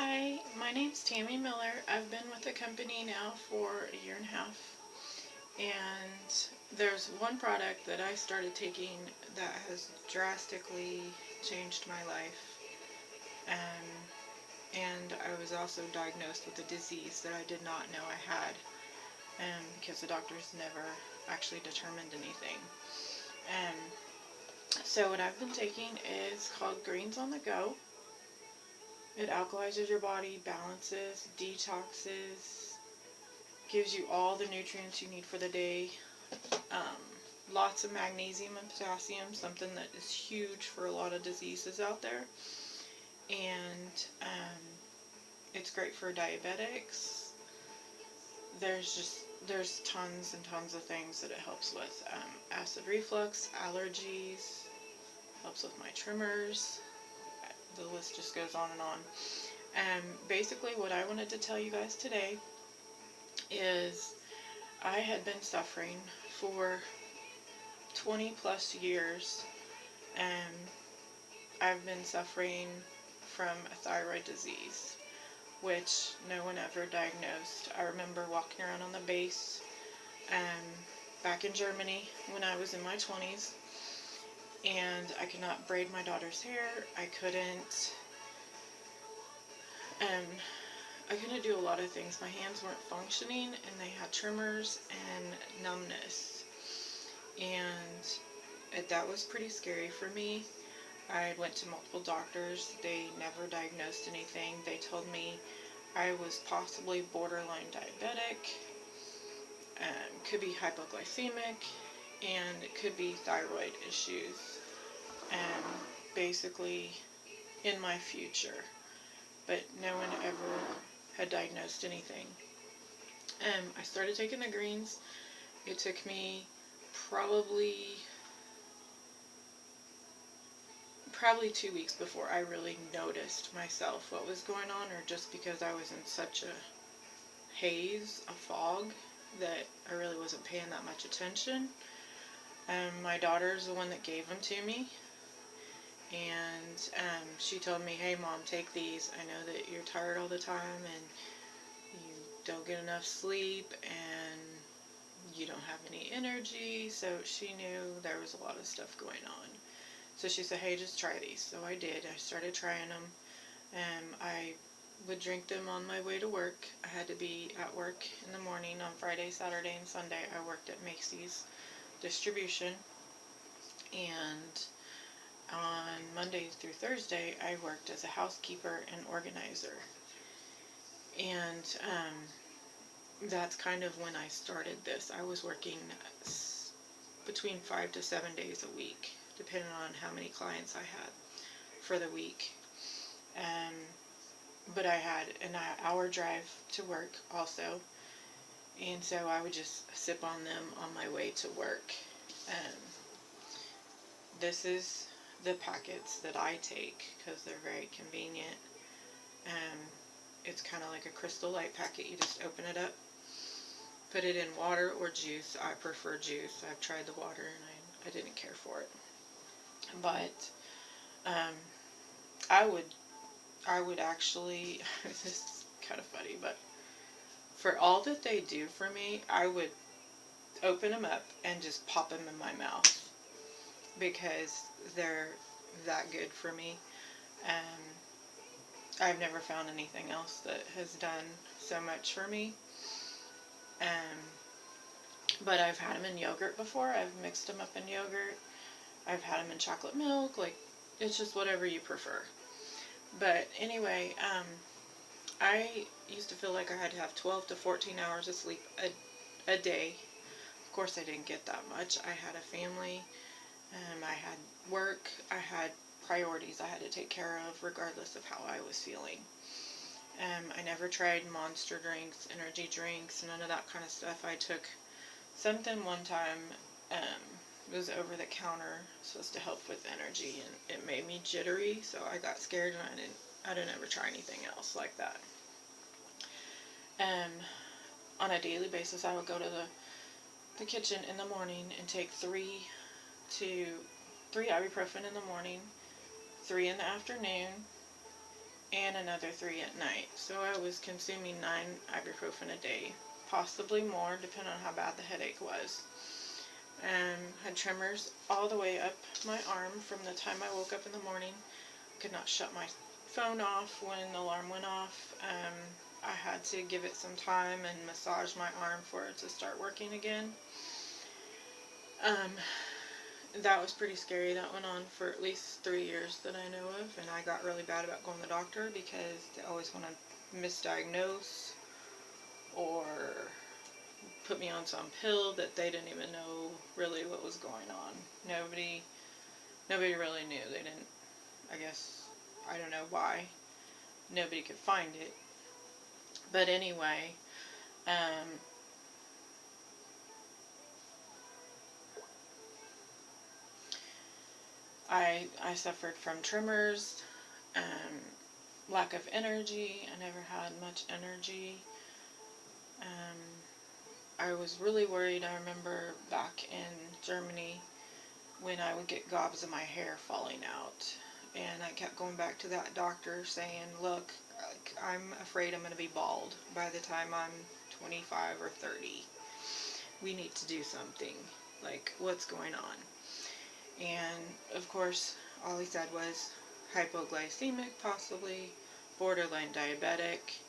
Hi, my name's Tammy Miller. I've been with the company now for a year and a half, and there's one product that I started taking that has drastically changed my life. And I was also diagnosed with a disease that I did not know I had, because the doctors never actually determined anything. Um, so what I've been taking is called Greens on the Go. It alkalizes your body, balances, detoxes, gives you all the nutrients you need for the day. Um, Lots of magnesium and potassium, something that is huge for a lot of diseases out there. And it's great for diabetics. There's tons and tons of things that it helps with. Acid reflux, allergies, helps with my tremors. The list just goes on and on. Basically, what I wanted to tell you guys today is I had been suffering for 20 plus years, and I've been suffering from a thyroid disease, which no one ever diagnosed. I remember walking around on the base back in Germany when I was in my 20s, and I could not braid my daughter's hair. Um, I couldn't do a lot of things. My hands weren't functioning, and they had tremors and numbness. And that was pretty scary for me. I went to multiple doctors. They never diagnosed anything. They told me I was possibly borderline diabetic, could be hypoglycemic, and it could be thyroid issues, basically in my future. But no one ever had diagnosed anything. I started taking the greens. It took me probably 2 weeks before I really noticed myself what was going on, or just because I was in such a haze, a fog, that I really wasn't paying that much attention. My daughter's the one that gave them to me, and she told me, "Hey Mom, take these. I know that you're tired all the time and you don't get enough sleep and you don't have any energy." So she knew there was a lot of stuff going on. So she said, "Hey, just try these." So I did. I started trying them. I would drink them on my way to work. I had to be at work in the morning on Friday, Saturday, and Sunday. I worked at Macy's distribution. And on Monday through Thursday, I worked as a housekeeper and organizer. And that's kind of when I started this. I was working between 5 to 7 days a week, depending on how many clients I had for the week. But I had an hour drive to work also, and so I would just sip on them on my way to work. This is the packets that I take because they're very convenient. It's kind of like a Crystal Light packet. You just open it up, put it in water or juice. I prefer juice. I've tried the water and I didn't care for it. But I would actually, this is kind of funny, but for all that they do for me, I would open them up and just pop them in my mouth because they're that good for me. I've never found anything else that has done so much for me. But I've had them in yogurt before. I've mixed them up in yogurt. I've had them in chocolate milk. Like, it's just whatever you prefer. But anyway, I used to feel like I had to have 12 to 14 hours of sleep a day. Of course, I didn't get that much. I had a family. I had work. I had priorities I had to take care of regardless of how I was feeling. I never tried Monster drinks, energy drinks, none of that kind of stuff. I took something one time. It was over the counter, supposed to help with energy, and it made me jittery, so I got scared and I didn't ever try anything else like that. On a daily basis, I would go to the kitchen in the morning and take 3 ibuprofen in the morning, 3 in the afternoon, and another 3 at night. So I was consuming 9 ibuprofen a day, possibly more, depending on how bad the headache was. Had tremors all the way up my arm from the time I woke up in the morning. Could not shut my phone off when the alarm went off. I had to give it some time and massage my arm for it to start working again. That was pretty scary. That went on for at least 3 years that I know of, and I got really bad about going to the doctor because they always want to misdiagnose or put me on some pill that they didn't even know really what was going on. Nobody really knew. They didn't, I guess, I don't know why. Nobody could find it. But anyway, I suffered from tremors, lack of energy. I never had much energy. I was really worried. I remember back in Germany when I would get gobs of my hair falling out. And I kept going back to that doctor saying, look, I'm afraid I'm going to be bald by the time I'm 25 or 30. We need to do something. Like, what's going on? And, of course, all he said was hypoglycemic, possibly, borderline diabetic,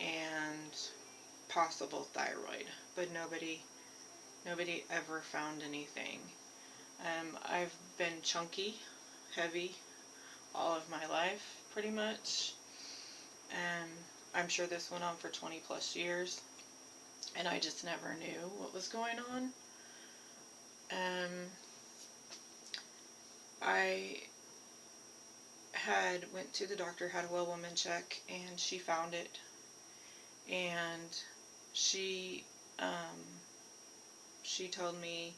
and possible thyroid. But nobody ever found anything. I've been chunky, heavy, all of my life, pretty much. I'm sure this went on for 20 plus years, and I just never knew what was going on. I went to the doctor, had a well woman check, and she found it, and she told me,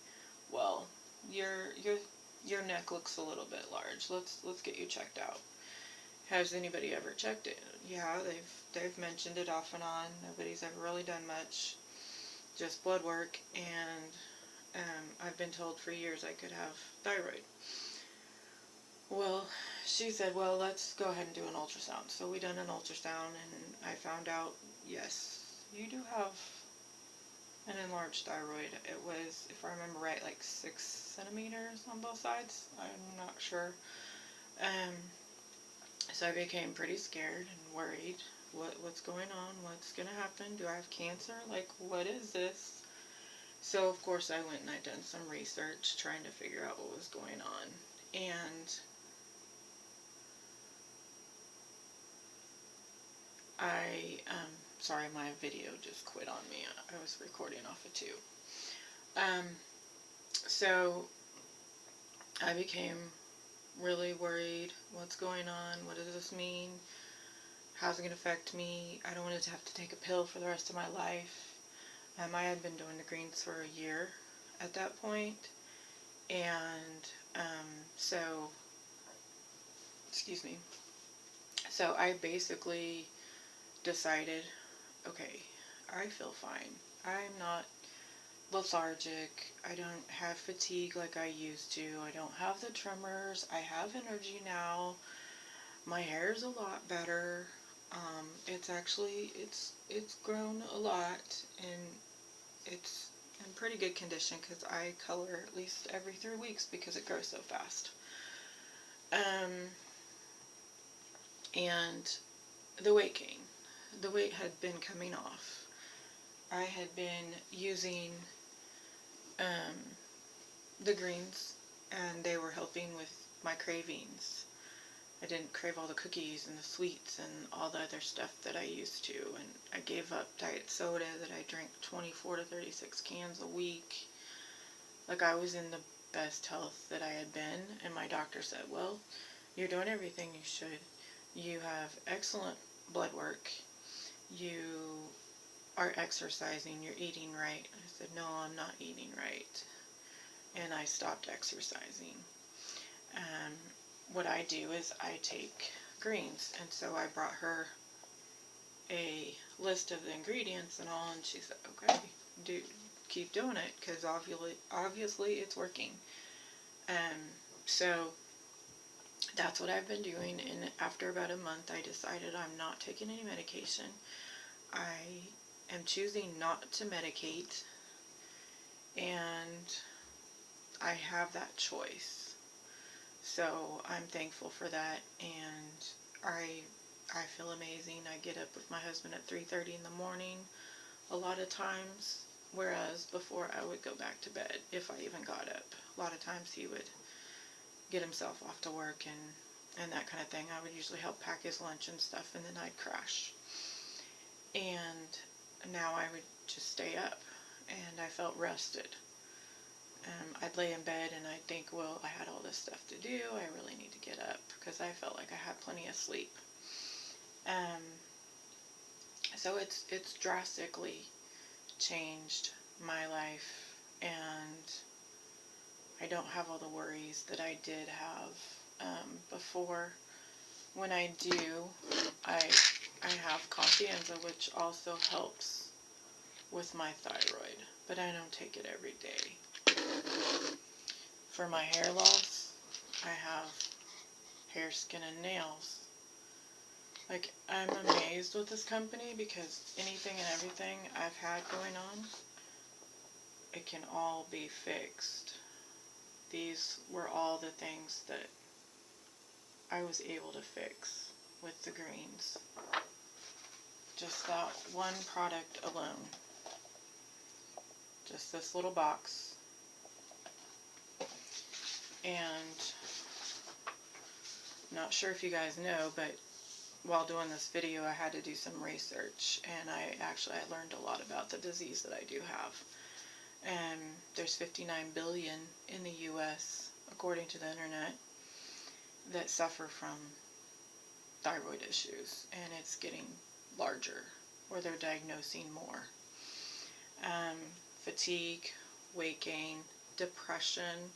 well, your neck looks a little bit large. Let's get you checked out. Has anybody ever checked it? Yeah, they've mentioned it off and on. Nobody's ever really done much, just blood work, and I've been told for years I could have thyroid. Well, she said, well, let's go ahead and do an ultrasound. So we done an ultrasound, and I found out, yes, you do have an enlarged thyroid. It was, if I remember right, like 6 centimeters on both sides. I'm not sure. So I became pretty scared and worried. What's going on? What's going to happen? Do I have cancer? Like, what is this? So, of course, I went and I done some research trying to figure out what was going on. And sorry, my video just quit on me. I was recording off of 2. So I became really worried. What's going on? What does this mean? How's it going to affect me? I don't want to have to take a pill for the rest of my life. I had been doing the greens for a year at that point. And so, excuse me. So I basically decided, okay, I feel fine. I'm not lethargic. I don't have fatigue like I used to. I don't have the tremors. I have energy now. My hair's a lot better. It's actually, it's grown a lot, and it's in pretty good condition because I color at least every 3 weeks because it grows so fast. And the weight gain. The weight had been coming off. I had been using the greens, and they were helping with my cravings. I didn't crave all the cookies and the sweets and all the other stuff that I used to, and I gave up diet soda that I drank 24 to 36 cans a week. Like, I was in the best health that I had been, and my doctor said, well, you're doing everything you should. You have excellent blood work. You are exercising. You're eating right. I said, no, I'm not eating right. And I stopped exercising. What I do is I take greens, and so I brought her a list of the ingredients and all, and she said, okay, keep doing it, because obviously it's working. So that's what I've been doing, and after about a month I decided I'm not taking any medication. I am choosing not to medicate, and I have that choice. So I'm thankful for that, and I feel amazing. I get up with my husband at 3:30 in the morning a lot of times, whereas before I would go back to bed if I even got up. A lot of times he would get himself off to work and that kind of thing. I would usually help pack his lunch and stuff, and then I'd crash. And now I would just stay up, and I felt rested. I'd lay in bed and I'd think, well, I had all this stuff to do. I really need to get up because I felt like I had plenty of sleep. Um, so it's drastically changed my life, and I don't have all the worries that I did have before. When I do, I I have Confianza, which also helps with my thyroid, but I don't take it every day. For my hair loss, I have hair, skin, and nails. Like, I'm amazed with this company because anything and everything I've had going on, it can all be fixed. These were all the things that I was able to fix with the greens. Just that one product alone. Just this little box. And not sure if you guys know, but while doing this video I had to do some research, and I learned a lot about the disease that I do have. And there's 59 billion in the US, according to the internet, that suffer from thyroid issues, and it's getting larger, or they're diagnosing more. Um, Fatigue, weight gain, depression,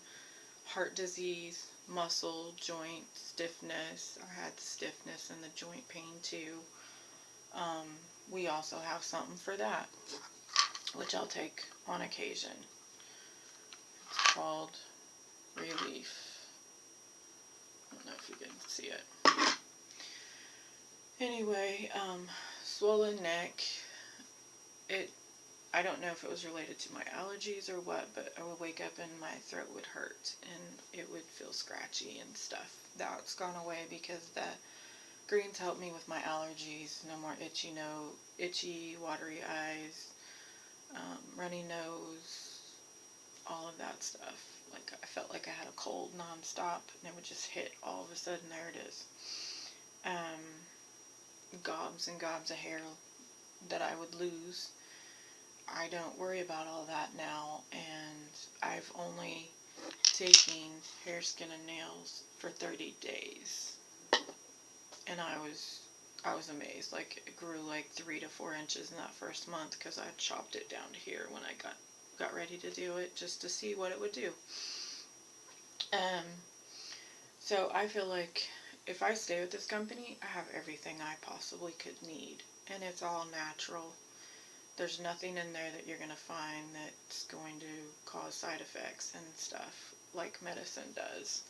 heart disease, muscle, joint stiffness. I had stiffness and the joint pain too. We also have something for that, which I'll take on occasion. It's called Relief. I don't know if you can see it. Anyway, swollen neck. I don't know if it was related to my allergies or what, but I would wake up and my throat would hurt and it would feel scratchy and stuff. That's gone away because the greens help me with my allergies. No more itchy, watery eyes, runny nose, all of that stuff. Like, I felt like I had a cold nonstop, and it would just hit all of a sudden. There it is. Gobs and gobs of hair that I would lose. I don't worry about all that now, and I've only taken hair, skin, and nails for 30 days, and I was amazed. Like, it grew like 3 to 4 inches in that first month because I chopped it down to here when I got ready to do it, just to see what it would do. So I feel like if I stay with this company, I have everything I possibly could need, and it's all natural. There's nothing in there that you're going to find that's going to cause side effects and stuff like medicine does.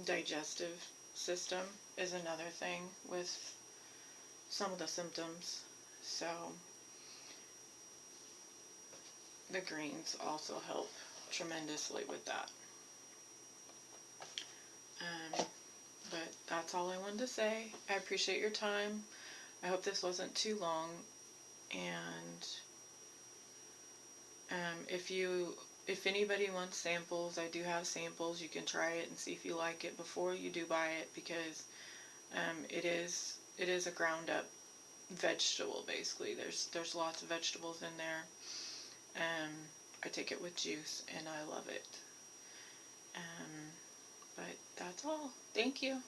Digestive system is another thing with some of the symptoms. So the greens also help tremendously with that. But that's all I wanted to say. I appreciate your time. I hope this wasn't too long. And if anybody wants samples, I do have samples. You can try it and see if you like it before you do buy it, because it is a ground up vegetable basically. There's lots of vegetables in there. I take it with juice and I love it. But that's all. Thank you.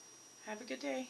Have a good day.